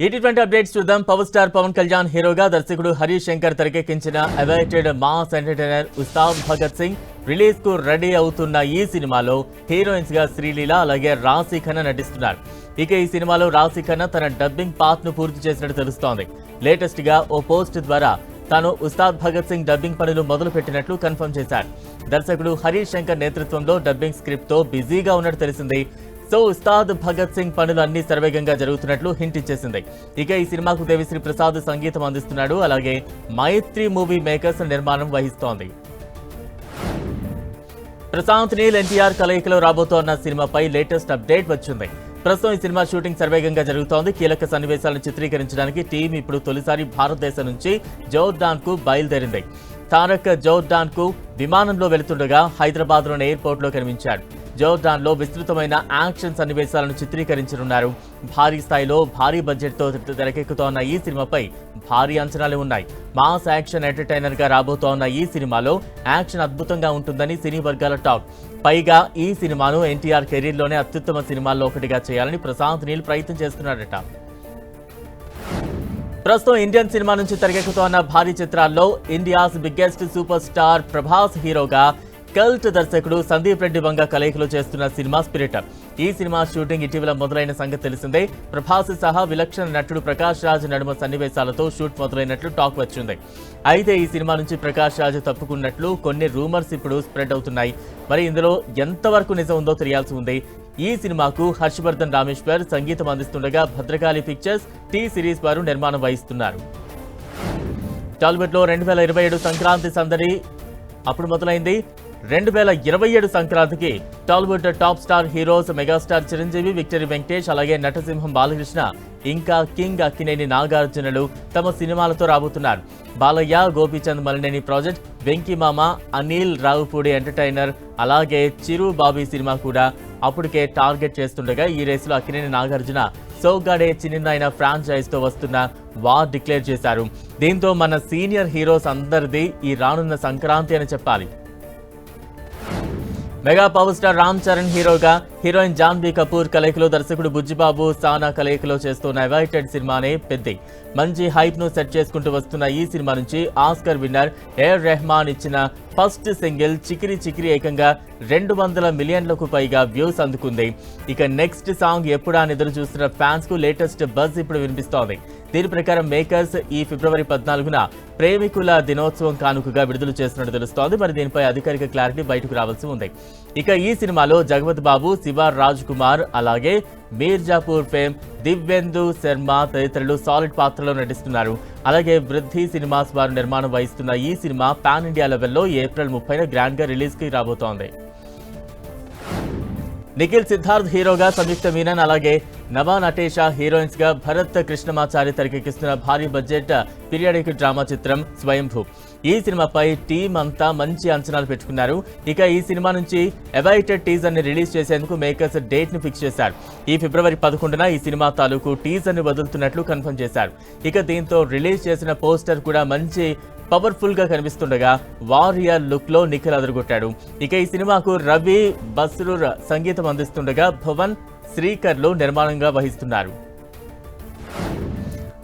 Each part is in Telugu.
ఇటువంటి అప్డేట్స్ చూద్దాం. పవర్ స్టార్ పవన్ కళ్యాణ్ హీరోగా దర్శకుడు హరీష్ శంకర్ తెరకెక్కించిన awaited mass entertainer Ustaad Bhagat Singh release కు రెడీ అవుతున్న ఈ సినిమాలో హీరోయిన్స్ గా శ్రీలీల అలాగే రాశి ఖన్నా నటిస్తున్నారు. ఇక ఈ సినిమాలో రాశి ఖన్నా తన డబ్బింగ్ పార్ట్ ను పూర్తి చేసినట్టు తెలుస్తోంది. లేటెస్ట్ గా ఓ పోస్ట్ ద్వారా తాను ఉస్తాద్ భగత్ సింగ్ డబ్బింగ్ పనులు మొదలు పెట్టినట్లు కన్ఫర్మ్ చేశారు. దర్శకుడు హరీష్ శంకర్ నేతృత్వంలో డబ్బింగ్ స్క్రిప్ట్ తో బిజీగా ఉన్నట్టు తెలిసింది. సో ఉస్తాద్ భగత్ సింగ్ పనులు అన్ని శరవేగంగా జరుగుతున్నట్లు హింట్ ఇచ్చేసింది. ఇక ఈ సినిమాకు దేవిశ్రీ ప్రసాద్ సంగీతం అందిస్తున్నాడు. అలాగే మైత్రి మూవీ మేకర్స్ నిర్మాణం వహిస్తోంది. ప్రశాంత్ నీల్ ఎన్టీఆర్ కలయికలో రాబోతోన్న సినిమాపై లేటెస్ట్ అప్డేట్ వచ్చింది. ప్రస్తుతం ఈ సినిమా షూటింగ్ శరవేగంగా జరుగుతోంది. కీలక సన్నివేశాలను చిత్రీకరించడానికి టీం ఇప్పుడు తొలిసారి భారతదేశం నుంచి జోర్డాన్ కు బయలుదేరింది. తారక్ జోర్డాన్ కు విమానంలో వెళుతుండగా హైదరాబాద్ లోని ఎయిర్పోర్ట్ లో కనిపించాడు. జోర్డాన్ లో విస్తృతమైన యాక్షన్ సన్నివేశాలను చిత్రీకరించనున్నారు. భారీ స్థాయిలో భారీ బడ్జెట్ తో తెరకెక్కుతోన్న ఈ సినిమాపై భారీ అంచనాలు ఉన్నాయి. మాస్ యాక్షన్ ఎంటర్టైనర్ గా రాబోతోన్న ఈ సినిమాలో యాక్షన్ అద్భుతంగా ఉంటుందని సినీ వర్గాల టాక్. పైగా ఈ సినిమాను ఎన్టీఆర్ కెరీర్ లోనే అత్యుత్తమ సినిమాల్లో ఒకటిగా చేయాలని ప్రశాంత్ నీల్ ప్రయత్నం చేస్తున్నాడట. ప్రస్తుతం ఇండియన్ సినిమా నుంచి తెరకెక్కుతోన్న భారీ చిత్రాల్లో India's biggest super star Prabhas హీరోగా కల్ట్ దర్శకుడు సందీప్ రెడ్డి వంగ కలయికలో చేస్తున్న సినిమా స్పిరిట్. ఈ సినిమా షూటింగ్ ఇటీవల మొదలైన సంగతి తెలిసిందే. ప్రభాస్ సహా విలక్షణ నటుడు ప్రకాష్ రాజ్ నడుమ సన్నివేశాలతో షూట్ మొదలైనట్లు టాక్ వచ్చింది. అయితే ఈ సినిమా నుంచి ప్రకాష్ రాజ్ తప్పుకున్నట్లు కొన్ని రూమర్స్ ఇప్పుడు స్ప్రెడ్ అవుతున్నాయి. మరి ఇందులో ఎంతవరకు నిజం ఉందో తెలియాల్సి ఉంది. ఈ సినిమాకు హర్షవర్ధన్ రామేశ్వర్ సంగీతం అందిస్తుండగా భద్రకాళి పిక్చర్స్ టీ సిరీస్ వారు నిర్మాణం వహిస్తున్నారు. టాలీవుడ్ లో 2027 సంక్రాంతి సందడి అప్పుడు మొదలైంది. 2027 సంక్రాంతికి Tollywood top star heroes megastar Chiranjeevi, victory Venkatesh అలాగే నటసింహం బాలకృష్ణ ఇంకా కింగ్ అక్కినేని నాగార్జునలు తమ సినిమాలతో రాబోతున్నారు. బాలయ్య, గోపీచంద్ మలినేని ప్రాజెక్ట్, వెంకీ మామ, అనిల్ రావుపూడి ఎంటర్టైనర్ అలాగే చిరు బాబీ సినిమా కూడా అప్పటికే టార్గెట్ చేస్తుండగా ఈ రేసులో అక్కినేని నాగార్జున సోగ్గాడే చిన్నినాయన ఫ్రాంచైజ్ తో వస్తున్న వార్ డిక్లేర్ చేశారు. దీంతో మన సీనియర్ హీరోస్ అందరిది ఈ రానున్న సంక్రాంతి అని చెప్పాలి. Mega power star Ram Charan హీరోగా హీరోయిన్ జాన్వీ కపూర్ కలయికలో దర్శకుడు బుజ్జిబాబు సానా కలయికలో చేస్తున్న అవైటెడ్ సినిమానే పెద్ద మంచి హైప్ ను సెట్ చేసుకుంటూ వస్తున్న ఈ సినిమా నుంచి ఆస్కర్ విన్నర్ ఏఆర్ రెహమాన్ ఇచ్చిన ఫస్ట్ సింగిల్ చికిరి చికిరి ఏకంగా 200 మిలియన్లకు పైగా వ్యూస్ అందుకుంది. ఇక నెక్స్ట్ సాంగ్ ఎప్పుడా ఎదురు చూస్తున్న ఫ్యాన్స్ కు లేటెస్ట్ బజ్ ఇప్పుడు వినిపిస్తోంది. దీని ప్రకారం మేకర్స్ ఈ ఫిబ్రవరి 14న ప్రేమికుల దినోత్సవం కానుకగా విడుదల చేస్తున్నట్టు తెలుస్తోంది. మరి దీనిపై అధికారిక క్లారిటీ బయటకు రావాల్సి ఉంది. ఇక ఈ సినిమాలో జగపతి బాబు, శివ రాజ్ కుమార్ అలాగే మీర్జాపూర్ ఫేమ్ దివ్యేందు శర్మ తదితరులు సాలిడ్ పాత్రలో నటిస్తున్నారు. అలాగే వృద్ధి సినిమాస్ వారు నిర్మాణం వహిస్తున్న ఈ సినిమా పాన్ ఇండియా లెవెల్లో ఏప్రిల్ 30న గ్రాండ్ గా రిలీజ్ కి రాబోతోంది. నిఖిల్ సిద్ధార్థ్ హీరోగా సంయుక్త మీనన్ అలాగే నభా నటేషా హీరోయిన్స్ గా భరత్ కృష్ణమాచారి తెరకెక్కిస్తున్న భారీ బడ్జెట్ పీరియాడిక్ డ్రామా చిత్రం స్వయంభూ. ఈ సినిమాపై టీం అంతా మంచి అంచనాలు పెట్టుకున్నారు. ఇక ఈ సినిమా నుంచి అవైటెడ్ టీజర్ ని రిలీజ్ చేసేందుకు మేకర్స్ డేట్ ని ఫిక్స్ చేశారు. ఈ ఫిబ్రవరి 11న ఈ సినిమా తాలూకు టీజర్ ని వదులుతున్నట్లు కన్ఫర్మ్ చేశారు. ఇక దీంతో రిలీజ్ చేసిన పోస్టర్ కూడా మంచి పవర్ఫుల్ గా కనిపిస్తుండగా వారియర్ లుక్ లో నిఖిల్ అదరగొట్టాడు. ఇక ఈ సినిమాకు రవి బస్రూర్ సంగీతం అందిస్తుండగా భువన్ శ్రీకర్లు నిర్మాణంగా వహిస్తున్నారు.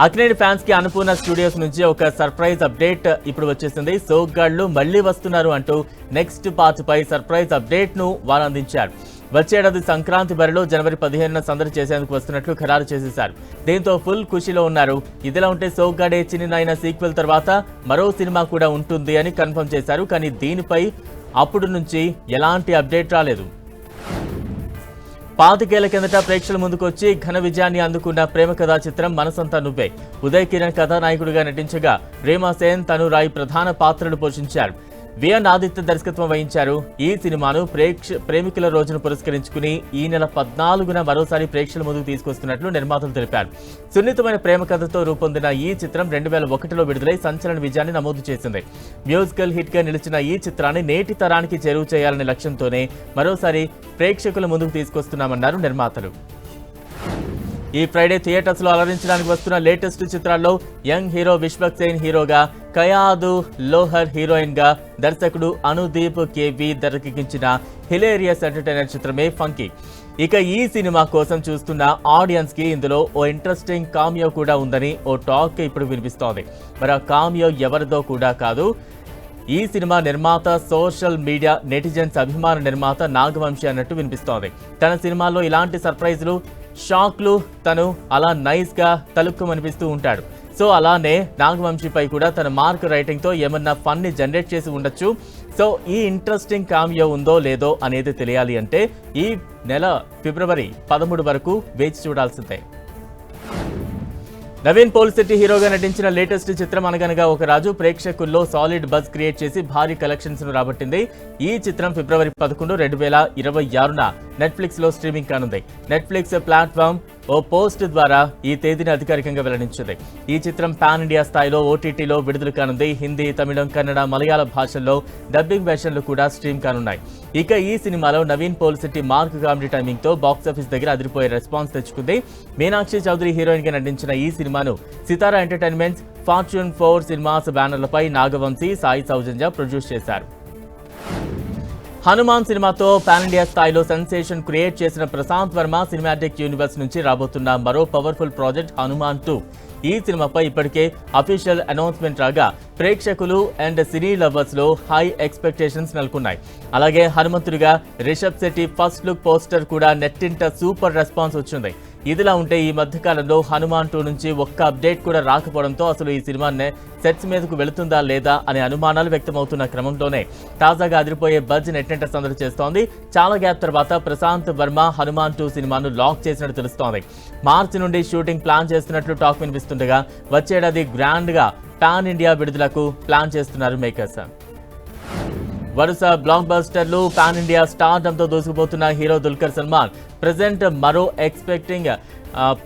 అక్కినేని ఫ్యాన్స్ కి అన్నపూర్ణ స్టూడియోస్ నుంచి ఒక సర్ప్రైజ్ అప్డేట్ ఇప్పుడు వచ్చేసింది. సోగ్గాళ్లు మళ్లీ వస్తున్నారు అంటూ నెక్స్ట్ పార్ట్ పై సర్ప్రైజ్ అప్డేట్ ను వారు అందించారు. వచ్చేడాది సంక్రాంతి బరిలో జనవరి 15న సందడి చేసేందుకు వస్తున్నట్లు ఖరారు చేసేశారు. దీంతో ఫుల్ ఖుషీలో ఉన్నారు. ఇదిలా ఉంటే సోగ్గాడే చిన్నినాయన సీక్వెల్ తర్వాత మరో సినిమా కూడా ఉంటుంది అని కన్ఫర్మ్ చేశారు. కానీ దీనిపై అప్పుడు నుంచి ఎలాంటి అప్డేట్ రాలేదు. 25 ఏళ్ల కిందట ప్రేక్షకుల ముందుకొచ్చి ఘన విజయాన్ని అందుకున్న ప్రేమ కథా చిత్రం మనసంతా నువ్వే. ఉదయ్ కిరణ్ కథానాయకుడిగా నటించగా రేమా సేన్, తను రాయ్ ప్రధాన పాత్రలు పోషించారు. విఎన్ ఆదిత్య దర్శకత్వం వహించారు. ఈ సినిమాను ప్రేమికుల రోజును పురస్కరించుకుని ఈ నెల 14న మరోసారి ప్రేక్షకుల ముందుకు తీసుకొస్తున్నట్లు నిర్మాతలు తెలిపారు. సున్నితమైన ప్రేమ కథతో రూపొందిన ఈ చిత్రం 2001లో విడుదలై సంచలన విజయాన్ని నమోదు చేసింది. మ్యూజికల్ హిట్ గా నిలిచిన ఈ చిత్రాన్ని నేటి తరానికి చేరువ చేయాలనే లక్ష్యంతోనే మరోసారి ప్రేక్షకుల ముందుకు తీసుకొస్తున్నామన్నారు నిర్మాతలు. ఈ ఫ్రైడే థియేటర్స్ లో అలరించడానికి వస్తున్న లేటెస్ట్ చిత్రాల్లో యంగ్ హీరో విశ్వక్ సేన్ హీరోగా, కయాదు లోహర్ హీరోయిన్ గా దర్శకుడు అనుదీప్ కేవి తెరకెక్కించిన హిలేరియస్ ఎంటర్టైనర్ చిత్రమే ఫంకీ. ఇక ఈ సినిమా కోసం చూస్తున్న ఆడియన్స్ కి ఇందులో ఓ ఇంట్రెస్టింగ్ కామియో కూడా ఉందని ఓ టాక్ ఇప్పుడు వినిపిస్తోంది. మరి ఆ కామియో ఎవరిదో కూడా కాదు, ఈ సినిమా నిర్మాత, సోషల్ మీడియా నెటిజన్స్ అభిమాన నిర్మాత నాగవంశి అన్నట్టు వినిపిస్తోంది. తన సినిమాల్లో ఇలాంటి సర్ప్రైజ్లు, షాక్లు తను అలా నైస్ గా తలుక్కుమనిపిస్తూ ఉంటాడు. సో అలానే నాగవంశిపై కూడా తన మార్క్ రైటింగ్ తో ఏమన్నా ఫన్ ని జనరేట్ చేసి ఉండొచ్చు. సో ఈ ఇంట్రెస్టింగ్ కామియో ఉందో లేదో అనేది తెలియాలి అంటే ఈ నెల ఫిబ్రవరి 13 వరకు వేచి చూడాల్సిందే. నవీన్ పోలిశెట్టి హీరోగా నటించిన లేటెస్ట్ చిత్రం అనగనగా ఒక రాజు ప్రేక్షకుల్లో సాలిడ్ బజ్ క్రియేట్ చేసి భారీ కలెక్షన్స్ ను రాబట్టింది. ఈ చిత్రం ఫిబ్రవరి 11, 2026న నెట్ఫ్లిక్స్ లో స్ట్రీమింగ్ కానుంది. నెట్ఫ్లిక్స్ ప్లాట్ఫామ్ ఓ పోస్ట్ ద్వారా ఈ తేదీని అధికారికంగా వెల్లడించింది. ఈ చిత్రం పాన్ ఇండియా స్థాయిలో ఓటీటీలో విడుదల కానుంది. హిందీ, తమిళం, కన్నడ, మలయాళ భాషల్లో డబ్బింగ్ వెర్షన్లు కూడా స్ట్రీమ్ కానున్నాయి. ఇక ఈ సినిమాలో Naveen Polishetty mark comedy timing తో బాక్సాఫీస్ దగ్గర అదిరిపోయే రెస్పాన్స్ తెచ్చుకుంది. మీనాక్షి చౌదరి హీరోయిన్ గా నటించిన ఈ సినిమాను సితారా ఎంటర్టైన్మెంట్స్, ఫార్చ్యూన్ 4 సినిమాస్ బ్యానర్లపై నాగవంశి, సాయి సౌజన్య ప్రొడ్యూస్ చేశారు. హనుమాన్ సినిమాతో పాన్ ఇండియా స్థాయిలో సెన్సేషన్ క్రియేట్ చేసిన ప్రశాంత్ వర్మ సినిమాటిక్ యూనివర్స్ నుంచి రాబోతున్న మరో పవర్ఫుల్ ప్రాజెక్ట్ హనుమాన్ 2. ఈ సినిమాపై ఇప్పటికే అఫీషియల్ అనౌన్స్మెంట్ రాగా ప్రేక్షకులు అండ్ సినీ లవర్స్ లో హై ఎక్స్పెక్టేషన్స్ నెలకొన్నాయి. అలాగే హనుమంతుడిగా Rishab Shetty first look poster కూడా నెట్టింట సూపర్ రెస్పాన్స్ వచ్చింది. ఇదిలా ఉంటే ఈ మధ్యకాలంలో హనుమాన్ 2 నుంచి ఒక్క అప్డేట్ కూడా రాకపోవడంతో అసలు ఈ సినిమా సెట్స్ మీదకు వెళుతుందా లేదా అనే అనుమానాలు వ్యక్తమవుతున్న క్రమంలోనే తాజాగా అదిరిపోయే బజ్ నెట్టింట సందడి చేస్తోంది. చాలా గ్యాప్ తర్వాత ప్రశాంత్ వర్మ హనుమాన్ 2 సినిమాను లాక్ చేసినట్టు తెలుస్తోంది. మార్చి నుండి షూటింగ్ ప్లాన్ చేస్తున్నట్లు టాక్ వినిపిస్తుండగా వచ్చేడాది గ్రాండ్ గా పాన్ ఇండియా విడుదలకు ప్లాన్ చేస్తున్నారు మేకర్స్. వరుస బ్లాక్ బస్టర్లు, పాన్ ఇండియా స్టార్డమ్ తో దూసుకుపోతున్న హీరో దుల్కర్ సల్మాన్ ప్రెజెంట్ మరో ఎక్స్పెక్టింగ్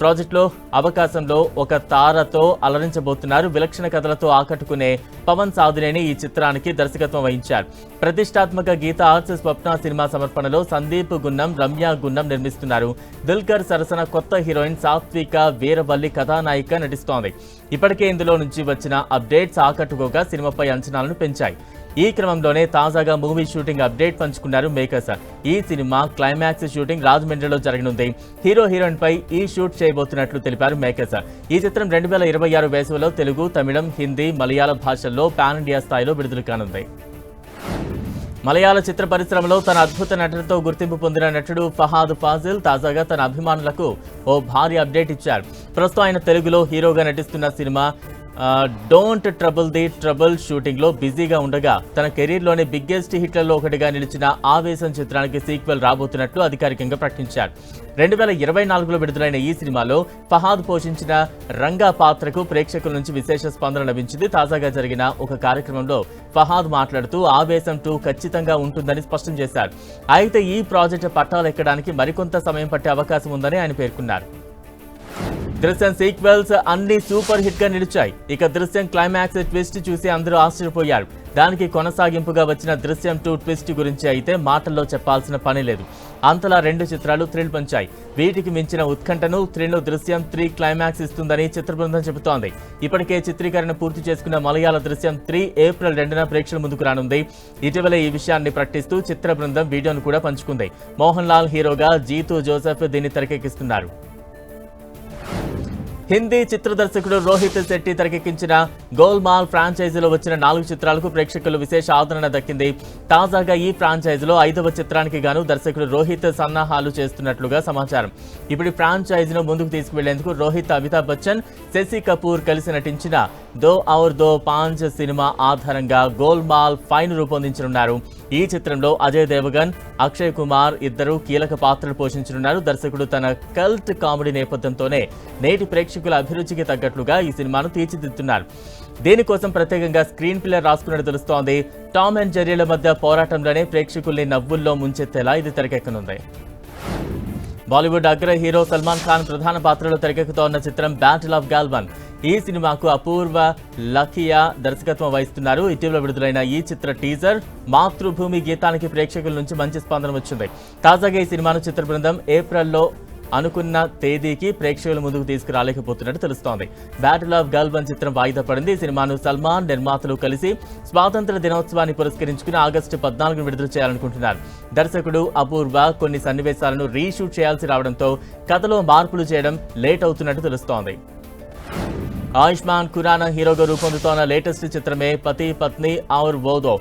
ప్రాజెక్ట్ లో అవకాశంలో ఒక తారతో అలరించబోతున్నారు. విలక్షణ కథలతో ఆకట్టుకునే పవన్ సాధునేని ఈ చిత్రానికి దర్శకత్వం వహించారు. ప్రతిష్టాత్మక గీత ఆర్ట్స్ స్వప్న సినిమా సమర్పణలో సందీప్ గున్నం, రమ్య గున్నం నిర్మిస్తున్నారు. దుల్కర్ సరసన కొత్త హీరోయిన్ సాత్విక వీరవల్లి కథానాయిక నటిస్తోంది. ఇప్పటికే ఇందులో నుంచి వచ్చిన అప్డేట్స్ ఆకట్టుకోగా సినిమాపై అంచనాలను పెంచాయి. ఈ క్రమంలోనే తాజాగా మూవీ షూటింగ్ అప్డేట్ పంచుకున్నారు మేకర్స్. ఈ సినిమా క్లైమాక్స్ షూటింగ్ రాజమండ్రిలో జరగనుంది. హీరో హీరోయిన్ పై ఈ షూట్ చేయబోతున్నట్లు తెలిపారు మేకర్స్. ఈ చిత్రం 2026 వేసవిలో తెలుగు, తమిళం, హిందీ, మలయాళ భాషల్లో పాన్ ఇండియా స్థాయిలో విడుదల కానుంది. మలయాళ చిత్ర పరిశ్రమలో తన అద్భుత నటనతో గుర్తింపు పొందిన నటుడు ఫహాద్ ఫాజిల్ తాజాగా తన అభిమానులకు ఓ భారీ అప్డేట్ ఇచ్చారు. ప్రస్తుతం ఆయన తెలుగులో హీరోగా నటిస్తున్న cinema don't trouble the trouble shooting లో బిజీగా ఉండగా తన కెరీర్లోని బిగ్గెస్ట్ హిట్లలో ఒకటిగా నిలిచిన ఆవేశం చిత్రానికి సీక్వెల్ రాబోతున్నట్లు అధికారికంగా ప్రకటించారు. 2024లో విడుదలైన ఈ సినిమాలో ఫహాద్ పోషించిన రంగా పాత్రకు ప్రేక్షకుల నుంచి విశేష స్పందన లభించింది. తాజాగా జరిగిన ఒక కార్యక్రమంలో ఫహాద్ మాట్లాడుతూ ఆవేశం 2 ఖచ్చితంగా ఉంటుందని స్పష్టం చేశారు. అయితే ఈ ప్రాజెక్టు పట్టాలెక్కడానికి మరికొంత సమయం పట్టే అవకాశం ఉందని ఆయన పేర్కొన్నారు. దృశ్యం సీక్వెల్స్ అన్ని సూపర్ హిట్ గా నిలిచాయి. ఇక దృశ్యం క్లైమాక్స్ ట్విస్ట్ చూసి అందరూ ఆశ్చర్యపోయారు. దానికి కొనసాగింపుగా వచ్చిన దృశ్యం 2 ట్విస్ట్ గురించి అయితే మాటల్లో చెప్పాల్సిన పని లేదు. అంతలా 2 చిత్రాలు థ్రిల్ పంచాయి. వీటికి మించిన ఉత్కంఠను, థ్రిల్ను దృశ్యం 3 క్లైమాక్స్ ఇస్తుందని చిత్ర బృందం చెబుతోంది. ఇప్పటికే చిత్రీకరణ పూర్తి చేసుకున్న మలయాళ దృశ్యం 3 ఏప్రిల్ 2న ప్రేక్షకుల ముందుకు రానుంది. ఇటీవల ఈ విషయాన్ని ప్రకటిస్తూ చిత్ర బృందం వీడియోను కూడా పంచుకుంది. మోహన్ లాల్ హీరోగా జీతూ జోసెఫ్ దీన్ని తెరకెక్కిస్తున్నారు. హిందీ చిత్ర దర్శకుడు రోహిత్ శెట్టి తెరకెక్కించిన గోల్మాల్ ఫ్రాంచైజీలో వచ్చిన 4 చిత్రాలకు ప్రేక్షకులు విశేష ఆదరణ దక్కింది. తాజాగా ఈ ఫ్రాంచైజీలో 5వ చిత్రానికి గాను దర్శకుడు రోహిత్ సన్నాహాలు చేస్తున్నట్లుగా సమాచారం. ఇప్పుడు ఫ్రాంచైజీను ముందుకు తీసుకువెళ్లేందుకు రోహిత్, అమితాబ్ బచ్చన్, శశి కపూర్ కలిసి నటించిన దో ఔర్ దో పాంచ్ సినిమా ఆధారంగా గోల్మాల్ 5ను రూపొందించనున్నారు. ఈ చిత్రంలో అజయ్ దేవగన్, అక్షయ్ కుమార్ ఇద్దరు కీలక పాత్రలు పోషించనున్నారు. దర్శకుడు తన కల్ట్ కామెడీ నేపథ్యంతోనే నేటి ప్రేక్షకుల అభిరుచికి తగ్గట్లుగా ఈ సినిమాను తీర్చిదిద్దుతున్నారు. దీనికోసం ప్రత్యేకంగా స్క్రీన్ ప్లే రాసుకున్నట్టు తెలుస్తోంది. టామ్ అండ్ జెర్రీల మధ్య పోరాటంలోనే ప్రేక్షకుల్ని నవ్వుల్లో ముంచెత్తేలా ఇది తెరకెక్కనుంది. బాలీవుడ్ అగ్ర హీరో సల్మాన్ ఖాన్ ప్రధాన పాత్రలో తెరకెక్కుతోన్న చిత్రం బ్యాటిల్ ఆఫ్ గాల్వన్. ఈ సినిమాకు అపూర్వ లఖియా దర్శకత్వం వహిస్తున్నారు. ఇటీవల విడుదలైన ఈ చిత్ర టీజర్ మాతృభూమి గీతానికి ప్రేక్షకుల నుంచి మంచి స్పందన వచ్చింది. తాజాగా ఈ సినిమాను చిత్ర బృందం ఏప్రిల్లో అనుకున్న తేదీకి ప్రేక్షకుల ముందుకు తీసుకురాలేకపోతున్నట్టు తెలుస్తోంది. బ్యాటిల్ ఆఫ్ గల్వన్ చిత్రం వాయిదా పడింది. ఈ సినిమాను సల్మాన్ నిర్మాతలు కలిసి స్వాతంత్ర దినోత్సవాన్ని పురస్కరించుకుని ఆగస్టు 14 విడుదల చేయాలనుకుంటున్నారు. దర్శకుడు అపూర్వ కొన్ని సన్నివేశాలను రీషూట్ చేయాల్సి రావడంతో కథలో మార్పులు చేయడం లేట్ అవుతున్నట్టు తెలుస్తోంది. ఆయుష్మాన్ ఖురానా హీరోగా రూపొందుతోన్న లేటెస్ట్ చిత్రమే పతి పత్ని ఔర్ వోదో.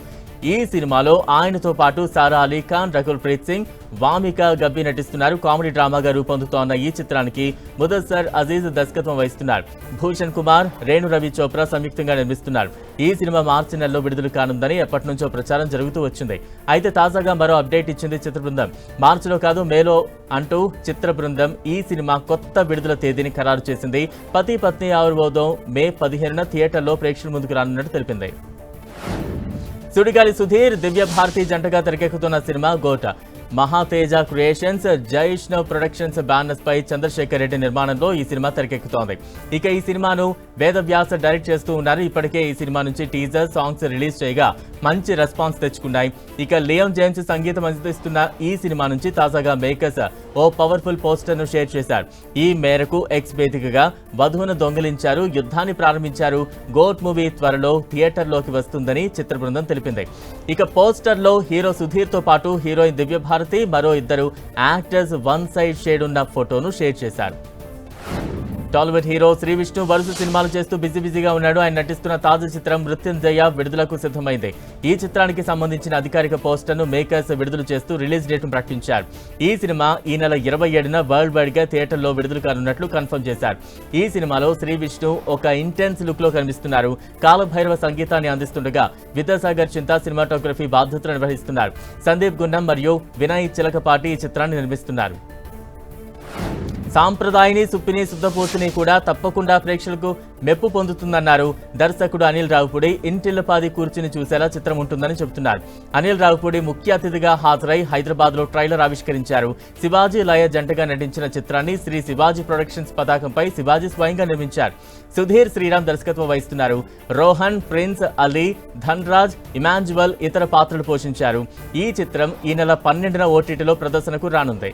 ఈ సినిమాలో ఆయనతో పాటు సారా అలీ ఖాన్, రకుల్ ప్రీత్ సింగ్, వామిక గబ్బి నటిస్తున్నారు. కామెడీ డ్రామాగా రూపొందుతోన్న ఈ చిత్రానికి ముదస్సర్ అజీజ్ దర్శకత్వం వహిస్తున్నారు. భూషణ్ కుమార్, రేణు రవి చోప్రా సంయుక్తంగా నిర్మిస్తున్నారు. ఈ సినిమా మార్చి నెలలో విడుదల కానుందని ఎప్పటి నుంచో ప్రచారం జరుగుతూ వచ్చింది. అయితే తాజాగా మరో అప్డేట్ ఇచ్చింది చిత్ర బృందం. మార్చిలో కాదు మేలో అంటూ చిత్ర బృందం ఈ సినిమా కొత్త విడుదల తేదీని ఖరారు చేసింది. పతి పత్ని ఔర్ వోదో మే 15న థియేటర్లో ప్రేక్షకుల ముందుకు రానున్నట్టు తెలిపింది. సుడిగాలి సుధీర్, దివ్య భారతి జంటగా తెరకెక్కుతున్న cinema GOAT. Mahateja creations, Jaishnav productions banners పై చంద్రశేఖర్ రెడ్డి నిర్మాణంలో ఈ సినిమా తెరకెక్కుతోంది. ఇక ఈ సినిమాను వేదవ్యాస డైరెక్ట్ చేస్తూ ఉన్నారు. ఇప్పటికే ఈ సినిమా నుంచి టీజర్ సాంగ్స్ రిలీజ్ చేయగా మంచి రెస్పాన్స్ తెచ్చుకున్నాయి. ఇక లియామ్ జేమ్స్ సంగీతం అందిస్తున్న ఈ సినిమా నుంచి తాజాగా మేకర్స్ ఓ పవర్ఫుల్ పోస్టర్ ను షేర్ చేశారు. ఈ మేరకు ఎక్స్ వేదికగా వధువును దొంగిలించారు, యుద్ధాన్ని ప్రారంభించారు, గోట్ మూవీ త్వరలో థియేటర్లోకి వస్తుందని చిత్ర బృందం తెలిపింది. ఇక పోస్టర్ లో హీరో సుధీర్ తో పాటు హీరోయిన్ దివ్య భారతి, మరో ఇద్దరు యాక్టర్స్ వన్ సైడ్ షేడ్ ఉన్న ఫోటోను షేర్ చేశారు. టాలీవుడ్ హీరో శ్రీ విష్ణు వరుస సినిమాలు చేస్తూ బిజీగా ఉన్నాడు. ఆయన నటిస్తున్న తాజా చిత్రం మృత్యుంజయ విడుదలకు సిద్ధమైంది. ఈ చిత్రానికి సంబంధించిన అధికారిక పోస్టర్ను మేకర్స్ విడుదల చేస్తూ రిలీజ్ డేట్ను ప్రకటించారు. ఈ సినిమా ఈ నెల 27న వరల్డ్ వైడ్ గా థియేటర్లో విడుదల కానున్నట్లు కన్ఫర్మ్ చేశారు. ఈ సినిమాలో శ్రీ విష్ణు ఒక ఇంటెన్స్ లుక్ లో కనిపిస్తున్నారు. కాలభైరవ సంగీతాన్ని అందిస్తుండగా విద్యాసాగర్ చింతా సినిమాటోగ్రఫీ బాధ్యతలు నిర్వహిస్తున్నారు. సందీప్ గుండం మరియు వినయ్ చిలకపాటి ఈ చిత్రాన్ని నిర్మిస్తున్నారు. సాంప్రదాయని, సుప్పిని, శుద్ధపూర్తిని కూడా తప్పకుండా ప్రేక్షకులకు మెప్పు పొందుతుందన్నారు దర్శకుడు అనిల్ రావుపూడి. ఇంటిల్లపాది కూర్చుని చూసేలా చిత్రం ఉంటుందని చెబుతున్నారు. అనిల్ రావుపూడి ముఖ్య అతిథిగా హాజరై హైదరాబాద్ లో ట్రైలర్ ఆవిష్కరించారు. శివాజీ లయ జంటగా నటించిన చిత్రాన్ని శ్రీ శివాజీ ప్రొడక్షన్స్ పతాకంపై శివాజీ స్వయంగా నిర్మించారు. సుధీర్ శ్రీరామ్ దర్శకత్వం వహిస్తున్నారు. రోహన్, ప్రిన్స్, అలీ, ధన్రాజ్, ఇమాన్యువల్ ఇతర పాత్రలు పోషించారు. ఈ చిత్రం ఈ నెల 12న ఓటీటీలో ప్రదర్శనకు రానుంది.